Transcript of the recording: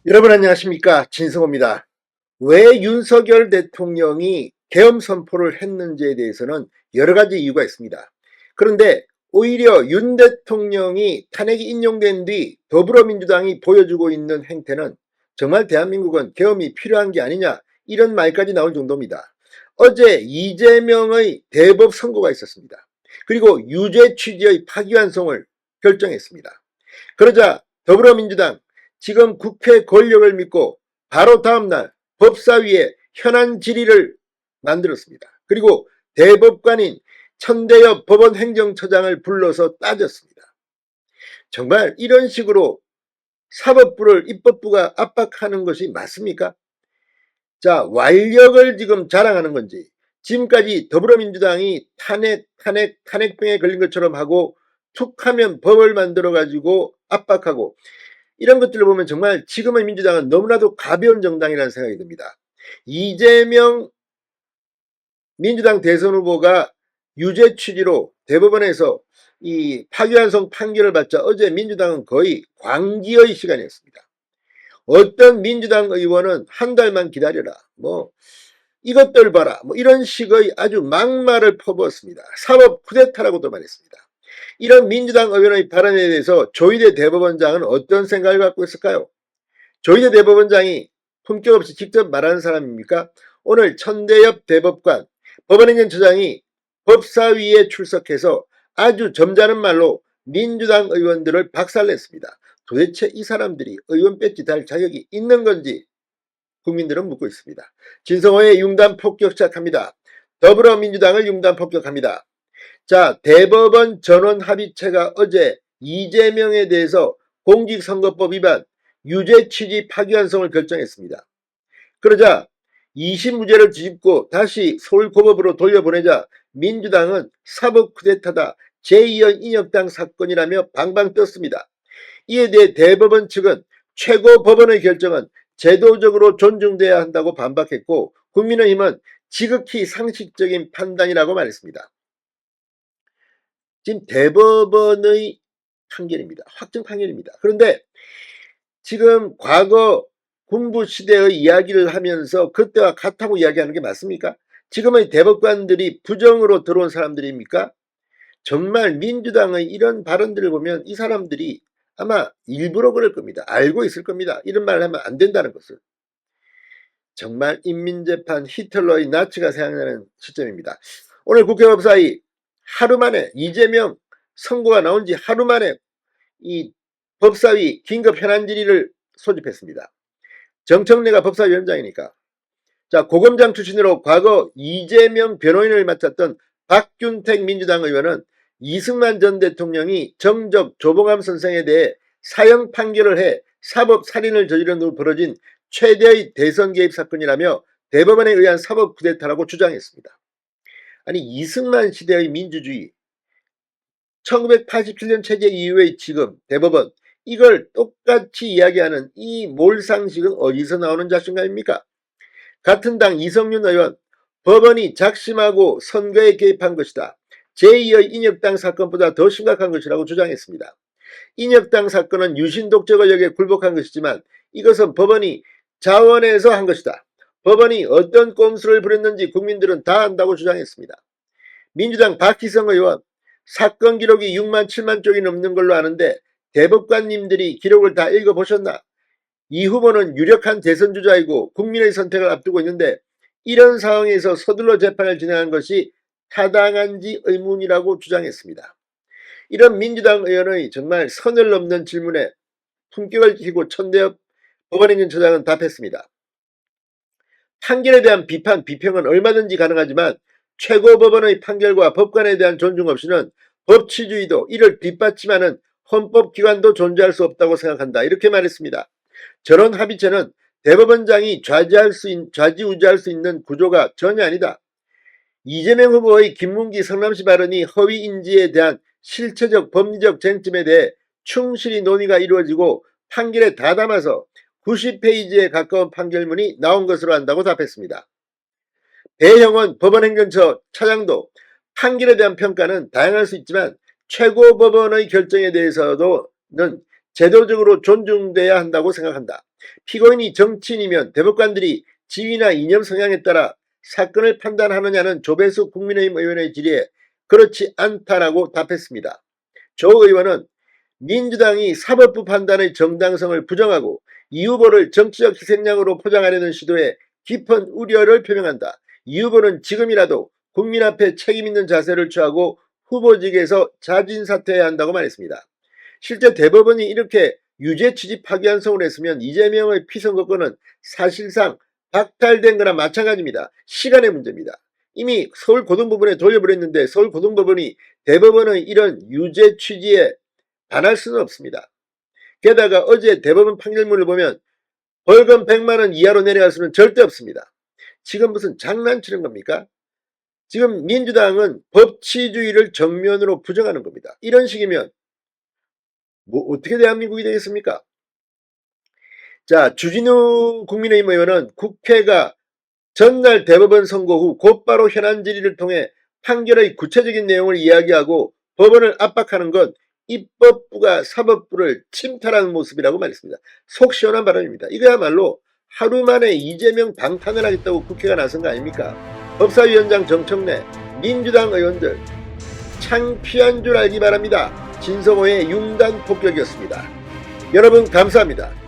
여러분 안녕하십니까, 진성호입니다. 왜 윤석열 대통령이 계엄 선포를 했는지에 대해서는 여러 가지 이유가 있습니다. 그런데 오히려 윤 대통령이 탄핵이 인용된 뒤 더불어민주당이 보여주고 있는 행태는 정말 대한민국은 계엄이 필요한 게 아니냐, 이런 말까지 나올 정도입니다. 어제 이재명의 대법 선고가 있었습니다. 그리고 유죄 취지의 파기환송을 결정했습니다. 그러자 더불어민주당, 지금 국회 권력을 믿고 바로 다음날 법사위에 현안 질의를 만들었습니다. 그리고 대법관인 천대엽 법원행정처장을 불러서 따졌습니다. 정말 이런 식으로 사법부를 입법부가 압박하는 것이 맞습니까? 자, 완력을 지금 자랑하는 건지, 지금까지 더불어민주당이 탄핵병에 걸린 것처럼 하고 툭 하면 법을 만들어 가지고 압박하고, 이런 것들을 보면 정말 지금의 민주당은 너무나도 가벼운 정당이라는 생각이 듭니다. 이재명 민주당 대선 후보가 유죄 취지로 대법원에서 이 파기환송 판결을 받자 어제 민주당은 거의 광기의 시간이었습니다. 어떤 민주당 의원은 한 달만 기다려라, 이것들 봐라, 이런 식의 아주 막말을 퍼부었습니다. 사법 쿠데타라고도 말했습니다. 이런 민주당 의원의 발언에 대해서 조희대 대법원장은 어떤 생각을 갖고 있을까요? 조희대 대법원장이 품격 없이 직접 말하는 사람입니까? 오늘 천대엽 대법관, 법원행정처장이 법사위에 출석해서 아주 점잖은 말로 민주당 의원들을 박살냈습니다. 도대체 이 사람들이 의원 배지 달 자격이 있는 건지 국민들은 묻고 있습니다. 진성호의 융단 폭격 시작합니다. 더불어민주당을 융단 폭격합니다. 자, 대법원 전원합의체가 어제 이재명에 대해서 공직선거법 위반, 유죄 취지 파기환송을 결정했습니다. 그러자 2심무죄를 뒤집고 다시 서울고법으로 돌려보내자 민주당은 사법 쿠데타다, 제2의 인혁당 사건이라며 방방 떴습니다. 이에 대해 대법원 측은 최고법원의 결정은 제도적으로 존중돼야 한다고 반박했고, 국민의힘은 지극히 상식적인 판단이라고 말했습니다. 지금 대법원의 판결입니다. 확정 판결입니다. 그런데 지금 과거 군부 시대의 이야기를 하면서 그때와 같다고 이야기하는 게 맞습니까? 지금의 대법관들이 부정으로 들어온 사람들입니까? 정말 민주당의 이런 발언들을 보면 이 사람들이 아마 일부러 그럴 겁니다. 알고 있을 겁니다. 이런 말을 하면 안 된다는 것을. 정말 인민재판 히틀러의 나치가 생각나는 시점입니다. 오늘 국회 법사위 하루 만에 이재명 선고가 나온 지 하루 만에 이 법사위 긴급 현안 질의를 소집했습니다. 정청래가 법사위원장이니까. 자, 고검장 출신으로 과거 이재명 변호인을 맡았던 박균택 민주당 의원은 이승만 전 대통령이 정적 조봉암 선생에 대해 사형 판결을 해 사법 살인을 저지른 후 벌어진 최대의 대선 개입 사건이라며 대법원에 의한 사법 쿠데타라고 주장했습니다. 아니, 이승만 시대의 민주주의, 1987년 체제 이후의 지금 대법원, 이걸 똑같이 이야기하는 이 몰상식은 어디서 나오는 자신감입니까? 같은 당 이성윤 의원, 법원이 작심하고 선거에 개입한 것이다, 제2의 인혁당 사건보다 더 심각한 것이라고 주장했습니다. 인혁당 사건은 유신 독재 권력에 굴복한 것이지만 이것은 법원이 자원해서 한 것이다. 법원이 어떤 꼼수를 부렸는지 국민들은 다 안다고 주장했습니다. 민주당 박희성 의원, 사건 기록이 6만 7만 쪽이 넘는 걸로 아는데 대법관님들이 기록을 다 읽어보셨나? 이 후보는 유력한 대선 주자이고 국민의 선택을 앞두고 있는데 이런 상황에서 서둘러 재판을 진행한 것이 타당한지 의문이라고 주장했습니다. 이런 민주당 의원의 정말 선을 넘는 질문에 품격을 지키고 천대엽 법원행정처장은 답했습니다. 판결에 대한 비판, 비평은 얼마든지 가능하지만 최고법원의 판결과 법관에 대한 존중 없이는 법치주의도, 이를 뒷받침하는 헌법기관도 존재할 수 없다고 생각한다, 이렇게 말했습니다. 저런 합의체는 대법원장이 좌지우지할 수 있는 구조가 전혀 아니다. 이재명 후보의 김문기 성남시 발언이 허위 인지에 대한 실체적 법리적 쟁점에 대해 충실히 논의가 이루어지고 판결에 다 담아서 90페이지에 가까운 판결문이 나온 것으로 안다고 답했습니다. 배형원 법원행정처 차장도 판결에 대한 평가는 다양할 수 있지만 최고법원의 결정에 대해서는 제도적으로 존중돼야 한다고 생각한다. 피고인이 정치인이면 대법관들이 지위나 이념 성향에 따라 사건을 판단하느냐는 조배수 국민의힘 의원의 질의에 그렇지 않다라고 답했습니다. 조 의원은 민주당이 사법부 판단의 정당성을 부정하고 이 후보를 정치적 희생양으로 포장하려는 시도에 깊은 우려를 표명한다. 이 후보는 지금이라도 국민 앞에 책임있는 자세를 취하고 후보직에서 자진사퇴해야 한다고 말했습니다. 실제 대법원이 이렇게 유죄 취지 파기환송을 했으면 이재명의 피선거권은 사실상 박탈된 거나 마찬가지입니다. 시간의 문제입니다. 이미 서울고등법원에 돌려버렸는데 서울고등법원이 대법원의 이런 유죄 취지에 반할 수는 없습니다. 게다가 어제 대법원 판결문을 보면 벌금 100만원 이하로 내려갈 수는 절대 없습니다. 지금 무슨 장난치는 겁니까? 지금 민주당은 법치주의를 정면으로 부정하는 겁니다. 이런 식이면 어떻게 대한민국이 되겠습니까? 자, 주진우 국민의힘 의원은 국회가 전날 대법원 선고 후 곧바로 현안 질의를 통해 판결의 구체적인 내용을 이야기하고 법원을 압박하는 건 입법부가 사법부를 침탈하는 모습이라고 말했습니다. 속 시원한 발언입니다. 이거야말로 하루 만에 이재명 방탄을 하겠다고 국회가 나선 거 아닙니까? 법사위원장 정청래, 민주당 의원들 창피한 줄 알기 바랍니다. 진성호의 융단 폭격이었습니다. 여러분 감사합니다.